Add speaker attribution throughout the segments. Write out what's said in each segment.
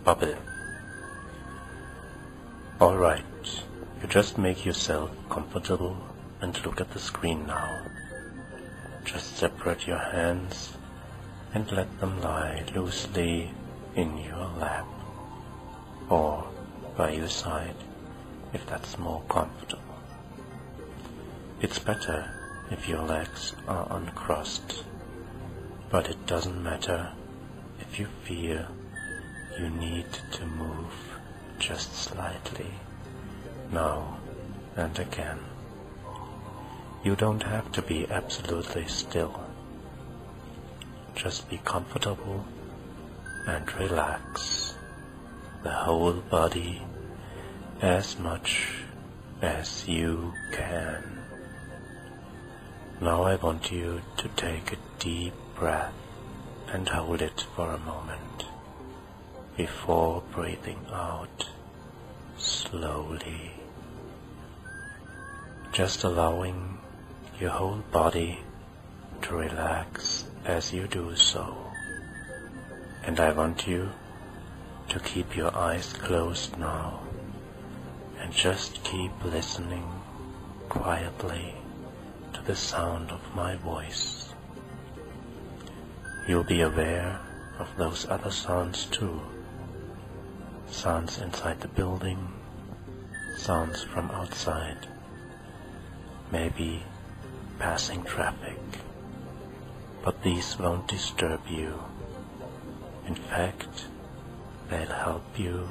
Speaker 1: Bubble. Alright, you just make yourself comfortable and look at the screen now. Just separate your hands and let them lie loosely in your lap or by your side if that's more comfortable. It's better if your legs are uncrossed, but it doesn't matter if you feel you need to move just slightly now and again. You don't have to be absolutely still. Just be comfortable and relax the whole body as much as you can. Now I want you to take a deep breath and hold it for a moment before breathing out slowly, just allowing your whole body to relax as you do so. And I want you to keep your eyes closed now and just keep listening quietly to the sound of my voice. You'll be aware of those other sounds too. Sounds inside the building, sounds from outside, maybe passing traffic. But these won't disturb you. In fact, they'll help you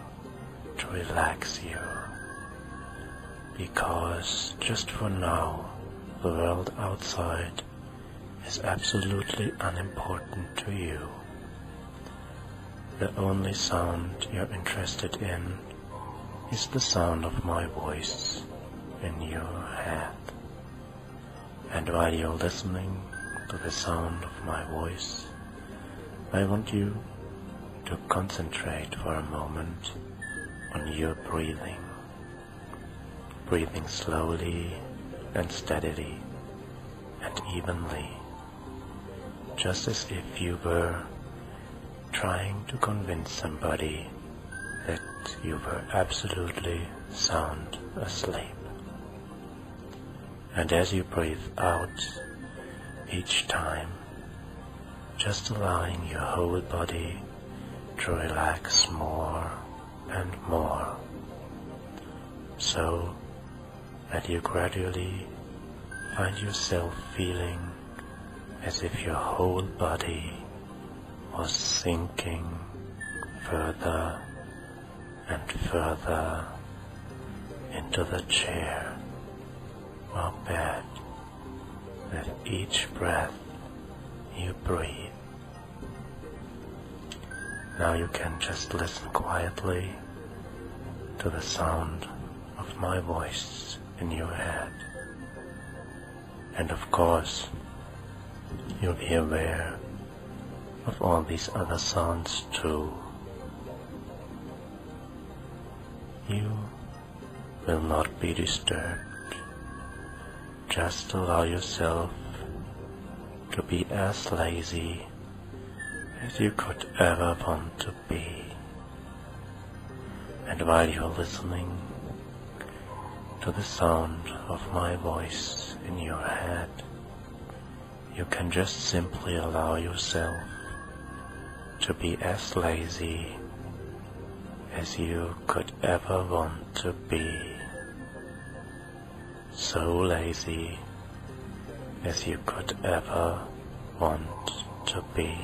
Speaker 1: to relax you. Because just for now, the world outside is absolutely unimportant to you. The only sound you're interested in is the sound of my voice in your head. And while you're listening to the sound of my voice, I want you to concentrate for a moment on your breathing. Breathing slowly and steadily and evenly, just as if you were trying to convince somebody that you were absolutely sound asleep. And as you breathe out each time, just allowing your whole body to relax more and more, so that you gradually find yourself feeling as if your whole body was sinking further and further into the chair or bed with each breath you breathe. Now you can just listen quietly to the sound of my voice in your head. And of course, you'll be aware of all these other sounds too. You will not be disturbed. Just allow yourself to be as lazy as you could ever want to be. And while you're listening to the sound of my voice in your head, you can just simply allow yourself to be as lazy as you could ever want to be. So lazy as you could ever want to be.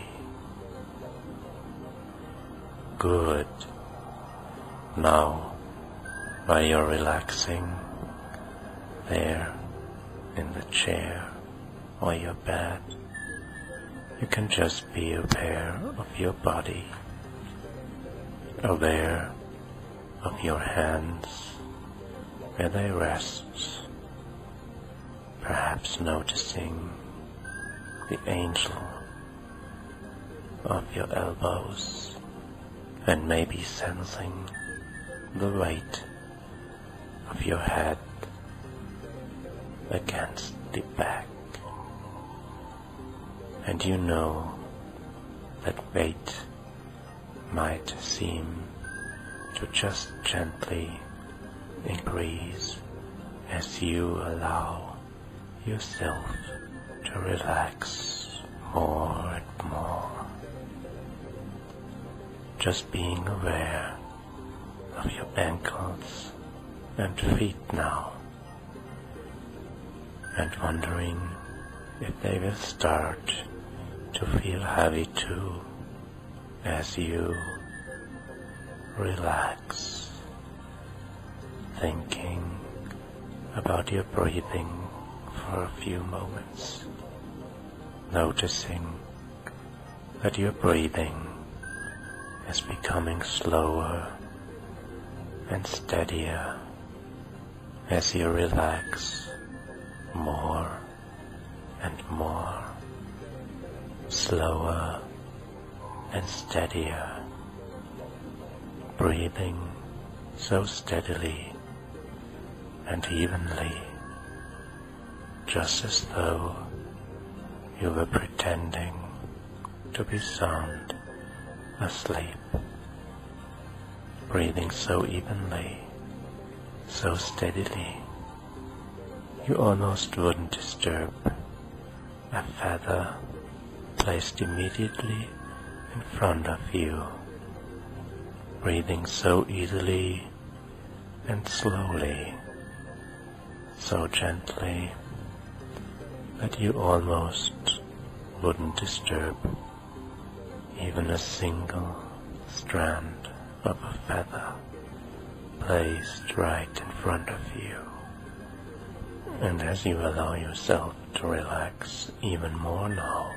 Speaker 1: Good. Now, while you're relaxing there in the chair or your bed, you can just be aware of your body, aware of your hands where they rest, perhaps noticing the angel of your elbows and maybe sensing the weight of your head against the back. And you know that weight might seem to just gently increase as you allow yourself to relax more and more. Just being aware of your ankles and feet now, and wondering if they will start to feel heavy too as you relax, thinking about your breathing for a few moments, noticing that your breathing is becoming slower and steadier as you relax more and more, slower and steadier, breathing so steadily and evenly, just as though you were pretending to be sound asleep, breathing so evenly, so steadily, you almost wouldn't disturb a feather placed immediately in front of you, breathing so easily and slowly, so gently that you almost wouldn't disturb even a single strand of a feather placed right in front of you. And as you allow yourself to relax even more now,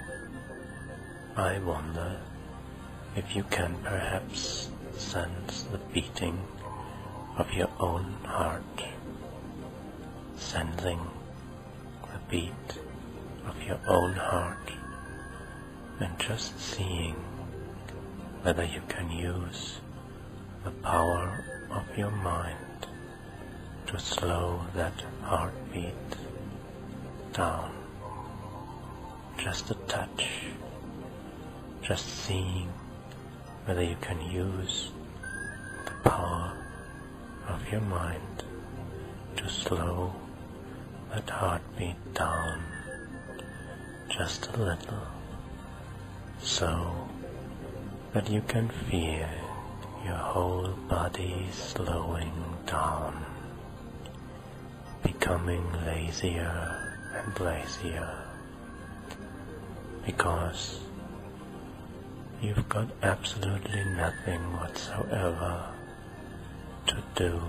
Speaker 1: I wonder if you can perhaps sense the beating of your own heart, sensing the beat of your own heart, and just seeing whether you can use the power of your mind to slow that heartbeat down just a touch, just seeing whether you can use the power of your mind to slow that heartbeat down just a little, so that you can feel your whole body slowing down, becoming lazier and lazier, because you've got absolutely nothing whatsoever to do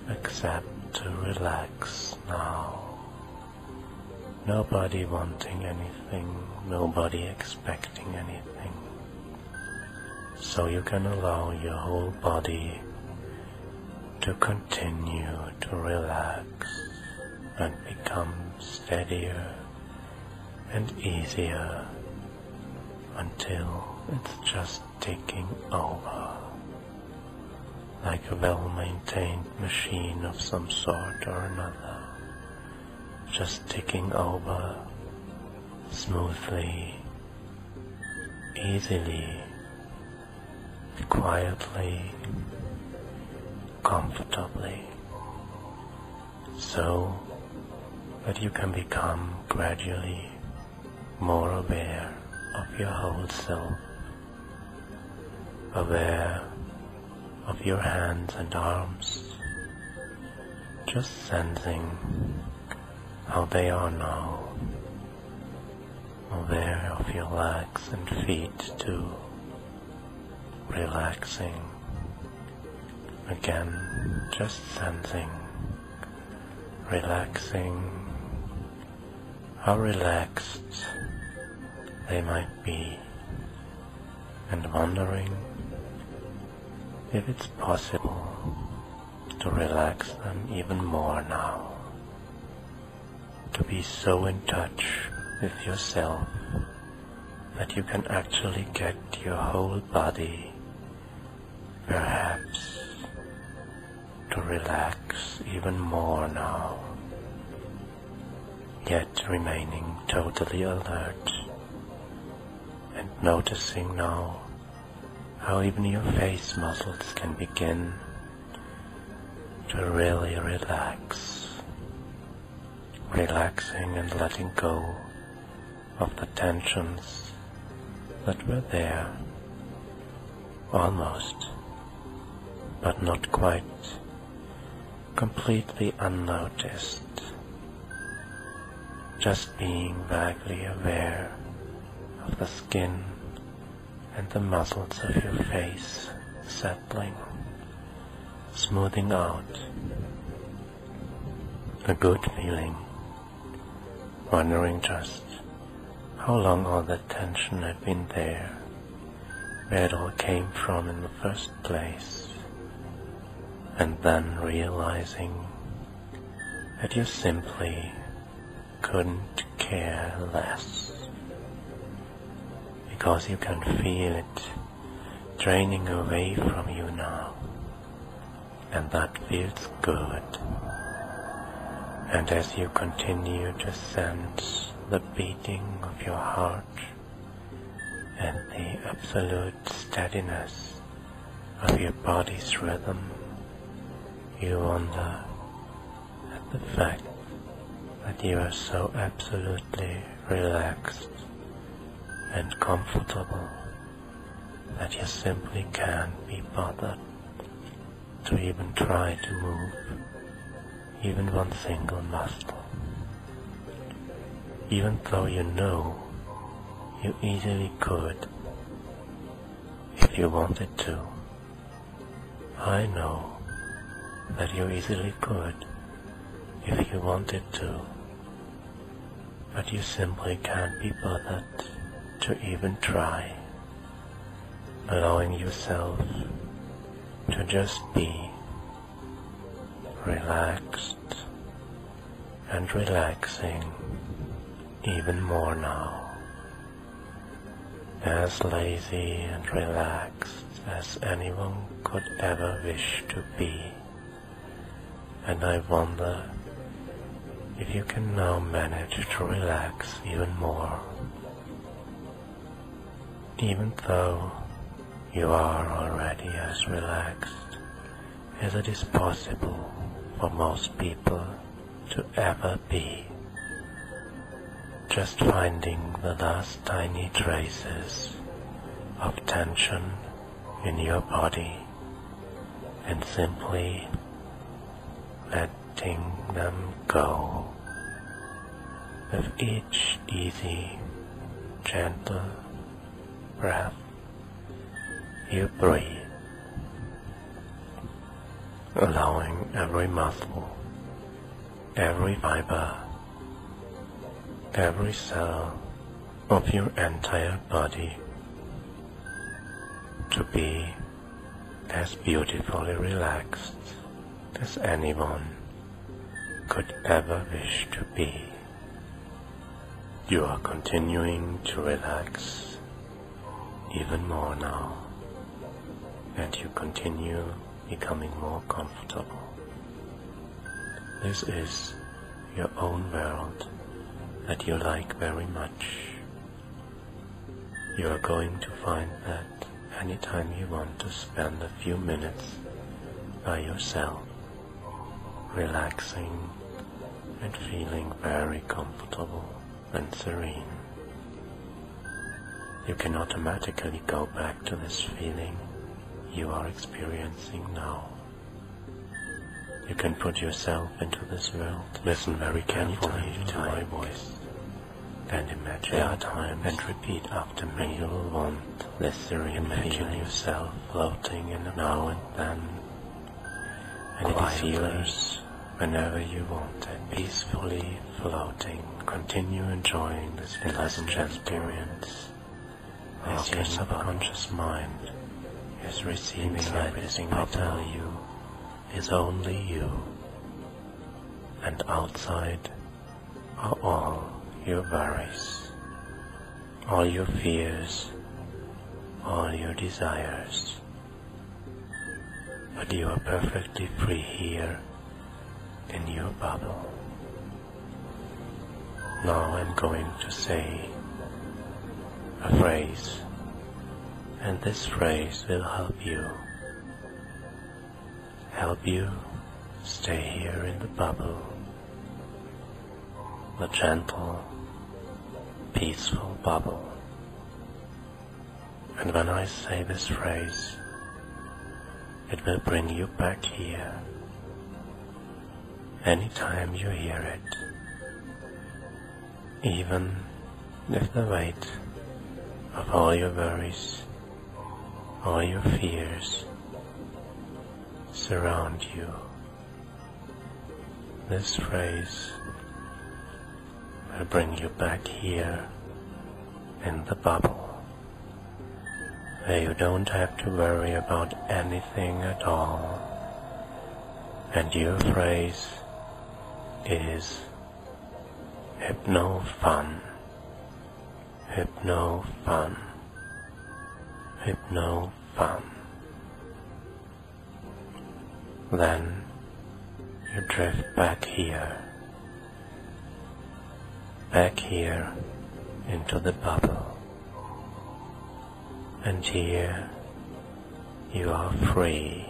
Speaker 1: except to relax now. Nobody wanting anything, nobody expecting anything. So you can allow your whole body to continue to relax and become steadier and easier until it's just taking over, like a well-maintained machine of some sort or another, just ticking over smoothly, easily, quietly, comfortably, so that you can become gradually more aware of your whole self, aware of your hands and arms, just sensing how they are now, aware of your legs and feet too, relaxing, again just sensing, relaxing, how relaxed they might be, and wondering if it's possible to relax them even more now, to be so in touch with yourself that you can actually get your whole body perhaps to relax even more now, yet remaining totally alert and noticing now how even your face muscles can begin to really relax, relaxing and letting go of the tensions that were there, almost, but not quite, completely unnoticed, just being vaguely aware of the skin and the muscles of your face settling, smoothing out. A good feeling, wondering just how long all that tension had been there, where it all came from in the first place, and then realizing that you simply couldn't care less, because you can feel it draining away from you now, and that feels good. And as you continue to sense the beating of your heart and the absolute steadiness of your body's rhythm, you wonder at the fact that you are so absolutely relaxed and comfortable that you simply can't be bothered to even try to move even one single muscle, even though you know you easily could if you wanted to. I know that you easily could if you wanted to, but you simply can't be bothered to even try, allowing yourself to just be relaxed and relaxing even more now, as lazy and relaxed as anyone could ever wish to be. And I wonder if you can now manage to relax even more, even though you are already as relaxed as it is possible for most people to ever be, just finding the last tiny traces of tension in your body and simply letting them go with each easy, gentle breath you breathe, allowing every muscle, every fiber, every cell of your entire body to be as beautifully relaxed as anyone could ever wish to be. You are continuing to relax even more now, and you continue becoming more comfortable. This is your own world that you like very much. You are going to find that anytime you want to spend a few minutes by yourself, relaxing and feeling very comfortable and serene, you can automatically go back to this feeling you are experiencing now. You can put yourself into this world, listen very carefully to my voice, and imagine there are times, and repeat after me, you will want this serene feeling yourself floating in now and then, and it is yours whenever you want it, peacefully floating. Continue enjoying this pleasant experience as your subconscious mind is receiving everything I tell you is only you, and outside are all your worries, all your fears, all your desires. But you are perfectly free here in your bubble. Now I'm going to say a phrase, and this phrase will help you stay here in the bubble, the gentle, peaceful bubble. And when I say this phrase, it will bring you back here anytime you hear it, even if the weight of all your worries, all your fears surround you. This phrase will bring you back here in the bubble, where you don't have to worry about anything at all, and your phrase is hypno-fun, hypno-fun, hypno-fun. Then you drift back here into the bubble, and here you are free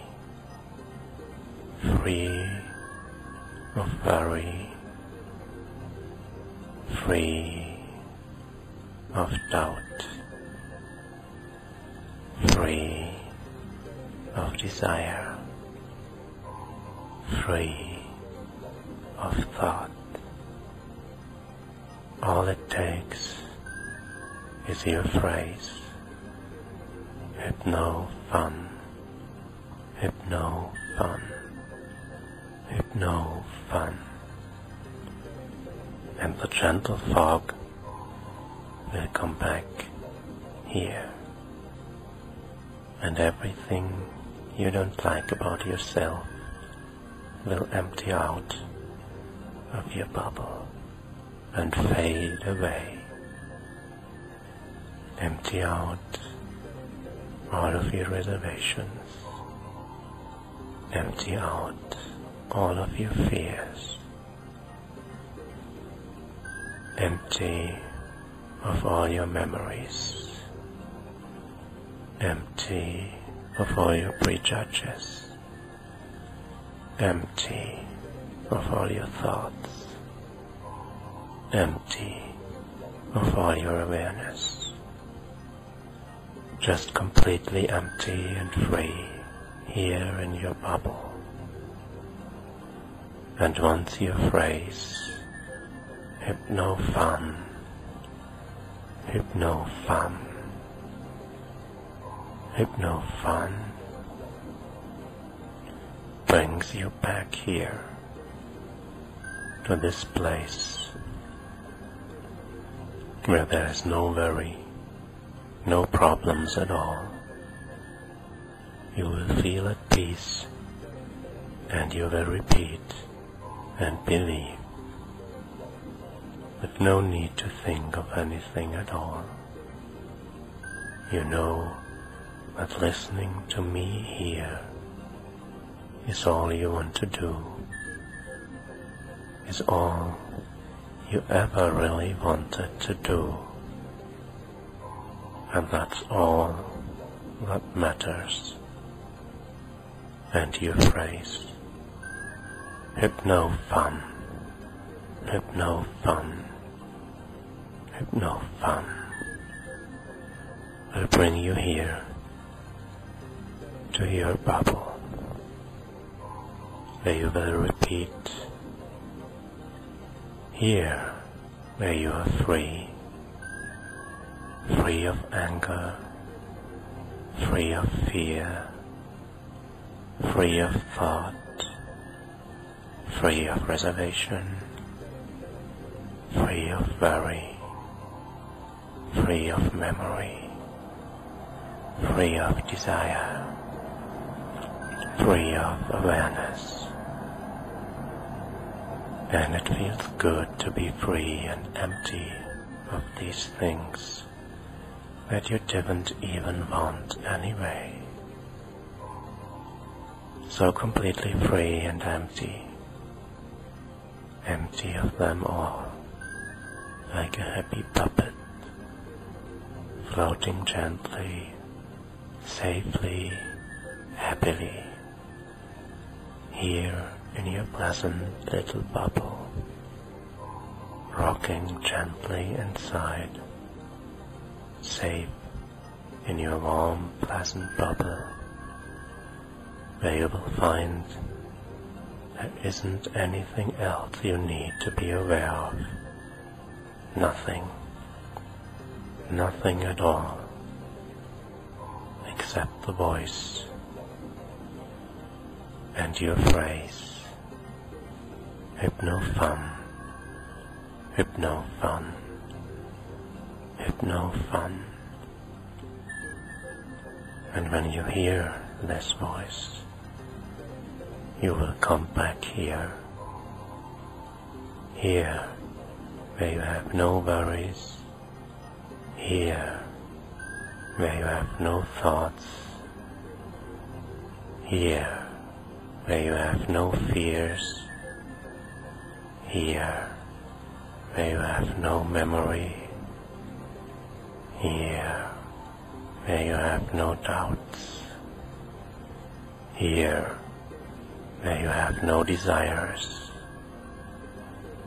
Speaker 1: of worry, free of doubt, free of desire, free of thought. All it takes is your phrase, hypno-fun, hypno-fun, hypno-fun, and the gentle fog will come back here, and everything you don't like about yourself will empty out of your bubble and fade away. Empty out all of your reservations. Empty out all of your fears. Empty of all your memories. Empty of all your prejudges. Empty of all your thoughts. Empty of all your awareness. Just completely empty and free here in your bubble. And once your phrase, hypno-fun, hypno-fun, hypno-fun, brings you back here to this place where there is no worry, no problems at all. You will feel at peace, and you will repeat and believe with no need to think of anything at all. You know that listening to me here is all you want to do, is all you ever really wanted to do, and that's all that matters. And your phrase, hypno-fun, hypno-fun, hypno-fun, will bring you here to your bubble, where you will repeat, here where you are free, free of anger, free of fear, free of thought, free of reservation, free of worry, free of memory, free of desire, free of awareness. And it feels good to be free and empty of these things that you didn't even want anyway. So completely free and empty of them all, like a happy puppet, floating gently safely, happily, here in your pleasant little bubble, rocking gently inside, safe in your warm, pleasant bubble, where you will find there isn't anything else you need to be aware of. Nothing. Nothing at all, except the voice and your phrase, hypno-fun, hypno-fun, hypno-fun. And when you hear this voice, you will come back here, here where you have no worries, here where you have no thoughts, here where you have no fears, here where you have no memory, here where you have no doubts, here where you have no desires,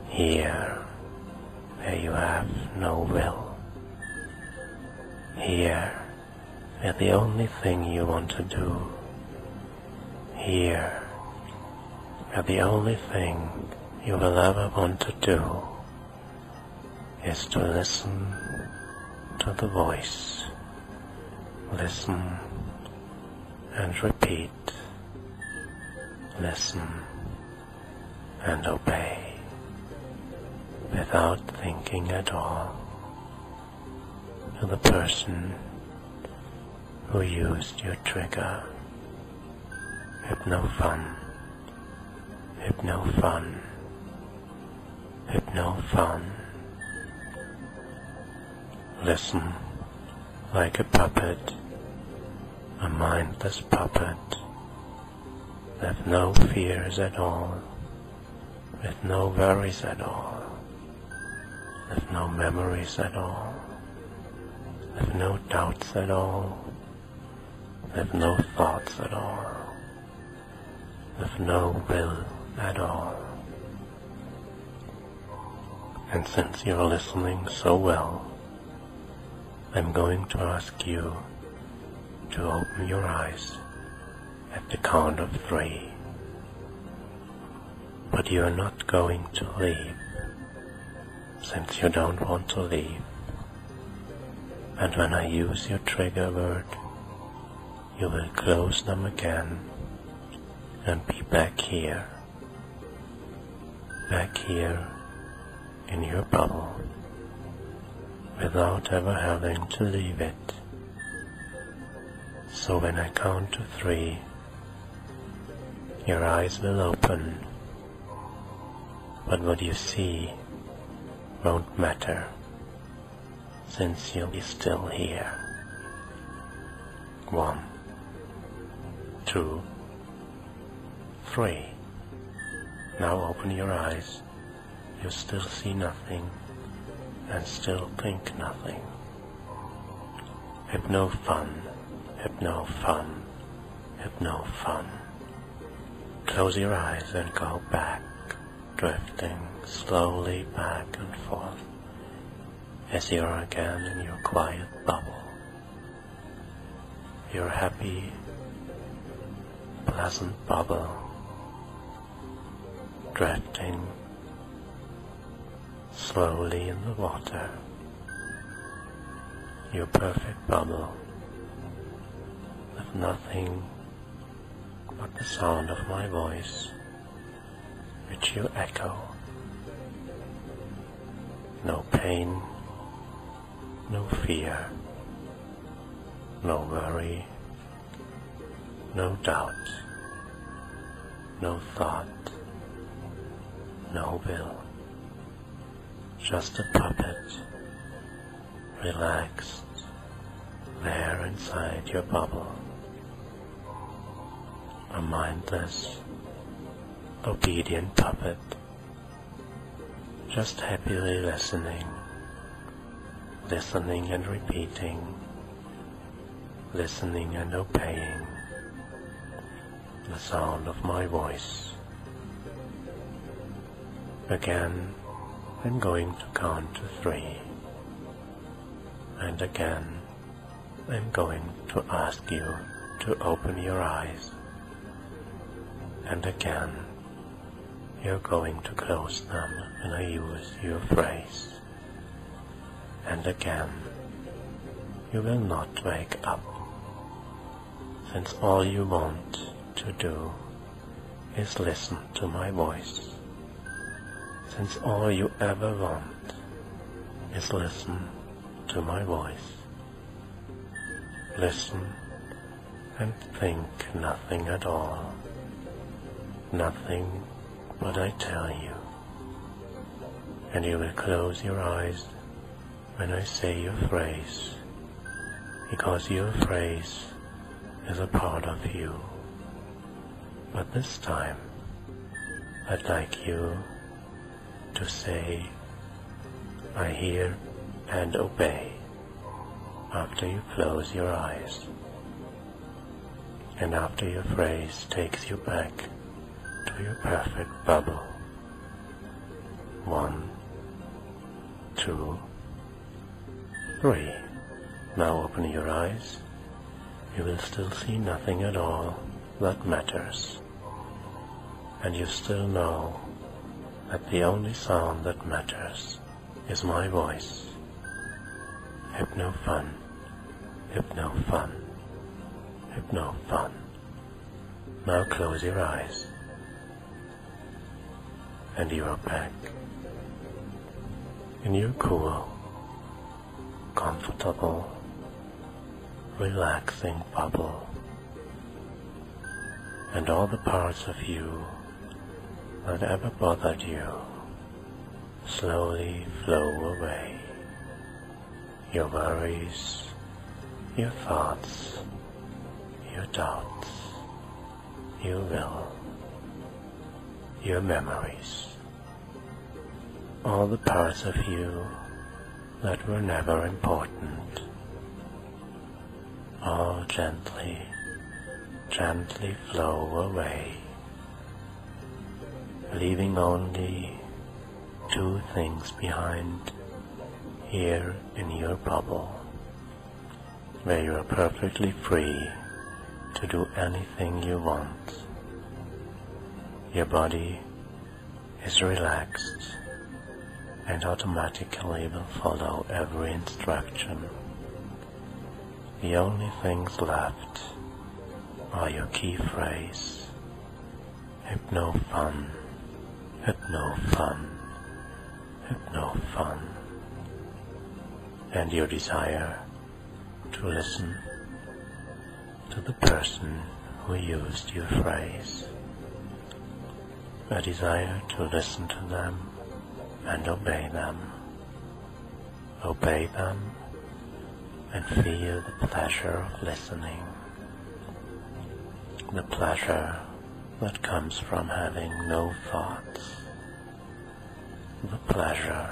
Speaker 1: here where you have no will, here where the only thing you want to do, here where the only thing you will ever want to do is to listen to the voice, listen and repeat, listen and obey, without thinking at all, to the person who used your trigger. Hypno-fun, hypno-fun, hypno-fun. Listen like a puppet, a mindless puppet, with no fears at all, with no worries at all, with no memories at all, with no doubts at all, with no thoughts at all, with no will at all. And since you're listening so well, I'm going to ask you to open your eyes at the count of 3. But you are not going to leave, since you don't want to leave. And when I use your trigger word, you will close them again and be back here in your bubble, without ever having to leave it. So when I count to 3, your eyes will open, but what you see won't matter, since you'll be still here. 1, 2, 3. Now open your eyes. You still see nothing and still think nothing. Hypno-fun, hypno-fun, hypno-fun. Close your eyes and go back, drifting slowly back and forth as you are again in your quiet bubble. Your happy, pleasant bubble, drifting slowly in the water. Your perfect bubble, with nothing but the sound of my voice, which you echo. No pain, no fear, no worry, no doubt, no thought, no will. Just a puppet, relaxed there inside your bubble. A mindless, obedient puppet, just happily listening and repeating, listening and obeying the sound of my voice. Again, I'm going to count to 3. And again, I'm going to ask you to open your eyes. And again, you're going to close them when I use your phrase. And again, you will not wake up, since all you want to do is listen to my voice. Since all you ever want is listen to my voice. Listen and think nothing at all. Nothing but I tell you. And you will close your eyes when I say your phrase, because your phrase is a part of you. But this time, I'd like you to say, I hear and obey, after you close your eyes, and after your phrase takes you back to your perfect bubble. 1, 2, 3. Now open your eyes. You will still see nothing at all that matters, and you still know that the only sound that matters is my voice. Hypno fun, hypno fun, hypno fun. Now close your eyes, and you are back in your cool, comfortable, relaxing bubble, and all the parts of you that ever bothered you slowly flow away. Your worries, your thoughts, your doubts, your will, your memories, all the parts of you that were never important, all gently, gently flow away, leaving only 2 things behind here in your bubble, where you are perfectly free to do anything you want. Your body is relaxed and automatically will follow every instruction. The only things left are your key phrase, hypno fun, hypno fun, hypno fun, and your desire to listen to the person who used your phrase, a desire to listen to them and obey them and feel the pleasure of listening, the pleasure that comes from having no thoughts, the pleasure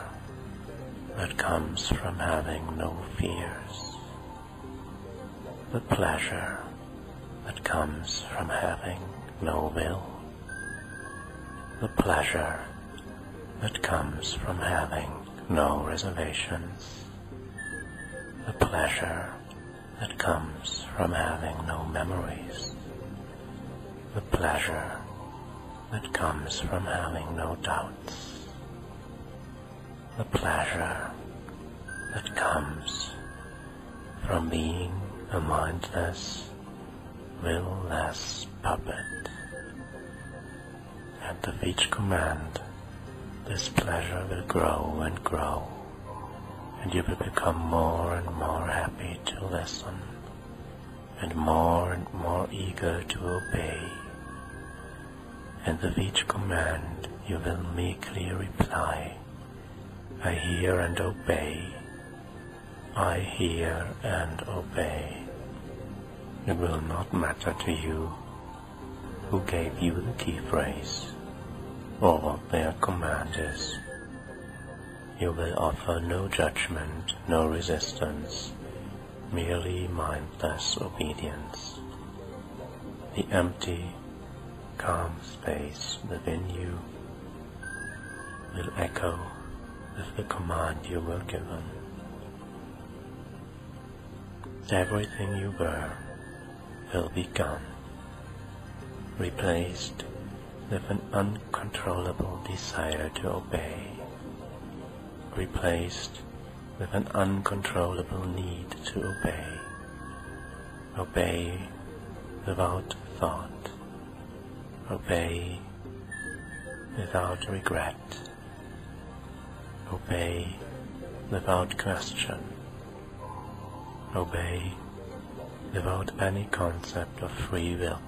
Speaker 1: that comes from having no fears, the pleasure that comes from having no will, the pleasure that comes from having no reservations, the pleasure that comes from having no memories, the pleasure that comes from having no doubts, the pleasure that comes from being a mindless, will-less puppet. And with each command, this pleasure will grow and grow, and you will become more and more happy to listen, and more eager to obey. And with each command, you will meekly reply, I hear and obey, I hear and obey. It will not matter to you who gave you the key phrase, or what their command is. You will offer no judgment, no resistance, merely mindless obedience. The empty, calm space within you will echo with the command you were given. Everything you were will be gone, replaced with an uncontrollable desire to obey, replaced with an uncontrollable need to obey. Obey without thought. Obey without regret. Obey without question. Obey without any concept of free will.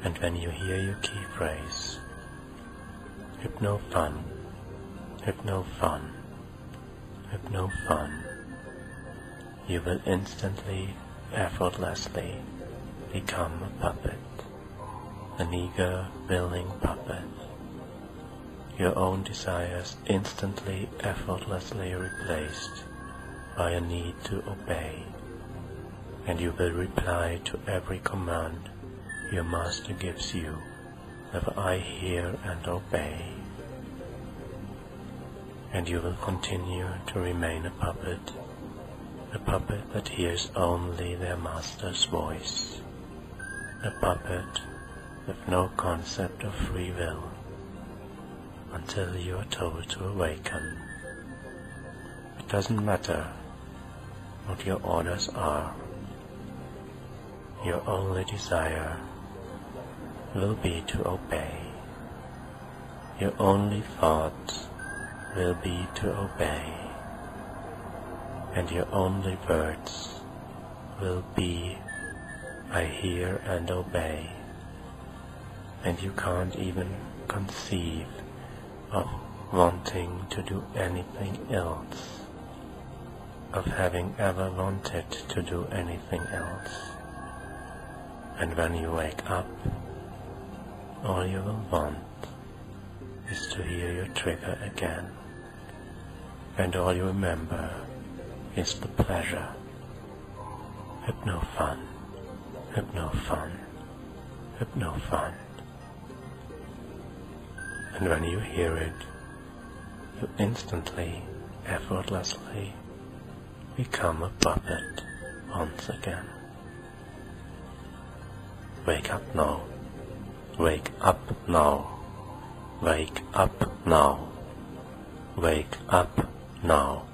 Speaker 1: And when you hear your key phrase, hypno fun, hypno fun, hypno fun, you will instantly, effortlessly become a puppet, an eager, willing puppet. Your own desires instantly, effortlessly replaced by a need to obey, and you will reply to every command your master gives you with "I hear and obey." And you will continue to remain a puppet that hears only their master's voice, a puppet with no concept of free will, until you are told to awaken. It doesn't matter what your orders are. Your only desire will be to obey. Your only thought will be to obey. And your only words will be, "I hear and obey." And you can't even conceive of wanting to do anything else, of having ever wanted to do anything else. And when you wake up, all you will want is to hear your trigger again, and all you remember is the pleasure. Hypno fun, hypno fun, hypno fun. And when you hear it, you instantly, effortlessly become a puppet once again. Wake up now. Wake up now. Wake up now. Wake up now.